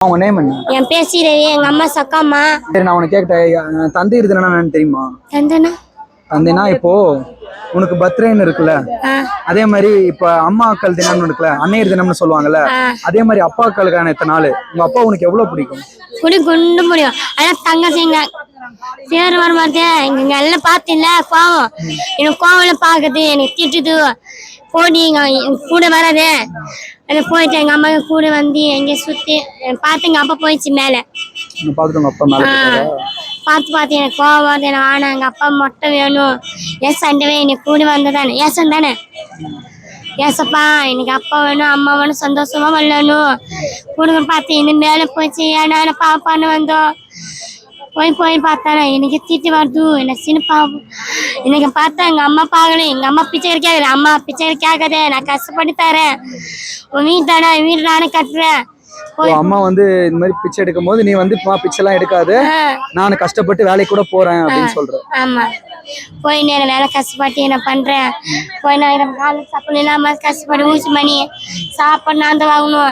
அவங்க நேம் என்ன? என் பேர் ஸ்ரீதேவி. எங்க அம்மா சக்காம்மா. சரி, நான் உனக்கு கேட்டேன், தந்தை தினம் என்னன்னு தெரியுமா? தந்தனா தந்தைனா இப்போ உனக்கு பர்த்டேன்னு இருக்குல்ல, அதே மாதிரி இப்ப அம்மாக்கள் தினம்னு இருக்குல்ல, அன்னையர் தினம்னு சொல்லுவாங்கல்ல, அதே மாதிரி அப்பாக்களுக்கான இத்தனை நாள் உங்க அப்பா உனக்கு எவ்வளவு பிடிக்கும்? குண்டு முடியும். ஆனா தங்கச்சிங்க பேர் வர மாட்டேன். இங்க எல்லாம் பாத்தில கோவம். எனக்கு கோவம்ல பாக்குது, எனக்கு திட்டுது, போடி கூட வராதே. போயிட்டு எங்க அம்மா கூட வந்து எங்க சுத்தி பார்த்து எங்க அப்பா போயிடுச்சு மேல. பாத்துட்டு உங்க அப்பா மேல பார்த்து எனக்கு கோவம் வருது. எனக்கு ஆனா எங்க அப்பா மட்டும் வேணும். எஸ் அண்டவே எனக்கு கூட வந்ததானே ஏசன் தானே. ஏசப்பா எனக்கு அப்பா வேணும், அம்மா வேணும், சந்தோஷமா வரணும். கொடுங்க பார்த்து இந்த மேல போயிடுச்சு. ஏன்னா பாப்பான்னு வந்தோம். போய் பார்த்தானே எனக்கு திட்டு வருது. எனக்கு சின்ன எனக்கு பார்த்தா எங்க அம்மா பார்க்கல. எங்க அம்மா பிச்சை கேட்குது. அம்மா பிச்சை கேட்காதே, நான் கஷ்டப்பட்டு தரேன். உன் வீட்டு நானே கட்டுறேன். அம்மா வந்து இந்த மாதிரி பிச்சை எடுக்கும் போது நீ வந்து பிச்சை எல்லாம் எடுக்காது, நான் கஷ்டப்பட்டு வேலைக்கு கூட போறேன் அப்படின்னு சொல்றேன். ஆமா, போய் நான் வேலை கஷ்டப்பட்டு என்ன பண்றேன். போய் நான் காலை சாப்பிட இல்லாம கஷ்டப்பட்டு ஊசி மணி சாப்பாடு நான் தான் வாங்கணும்.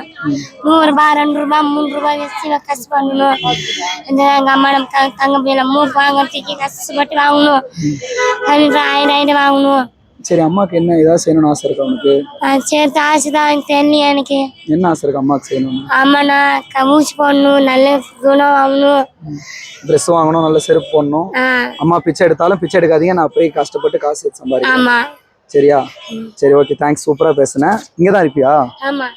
100 ரூபாய் 2 ரூபாய் 3 ரூபாய் வச்சு கஷ்டப்படணும். இந்த எங்க அம்மா நம்ம தங்க பிள்ளை மூக்கு வாங்கறதுக்கு கஷ்டப்பட்டு வாங்கணும். 1000 வாங்கணும். சரி, அம்மாக்கு என்ன ஏதாவது செய்யணும்னு ஆசை இருக்கா உனக்கு? சரி, ஆசைதான் தெரியல எனக்கு. என்ன ஆசை இருக்கு அம்மாக்கு செய்யணும்? ஆமாண்ணா, ஊசி போடணும், நல்ல குணம் வாங்கணும், ட்ரெஸ் வாங்கணும், நல்ல செருப்பு போடணும். அம்மா பிச்சை எடுத்தாலும் பிச்சை எடுக்காதீங்க, நான் போய் கஷ்டப்பட்டு காசு சம்பாதிக்கிறேன். ஆமா, சரியா? சரி, ஓகே, தேங்க்ஸ், சூப்பரா பேசுனேன். இங்கதான் இருப்பியா? ஆமா.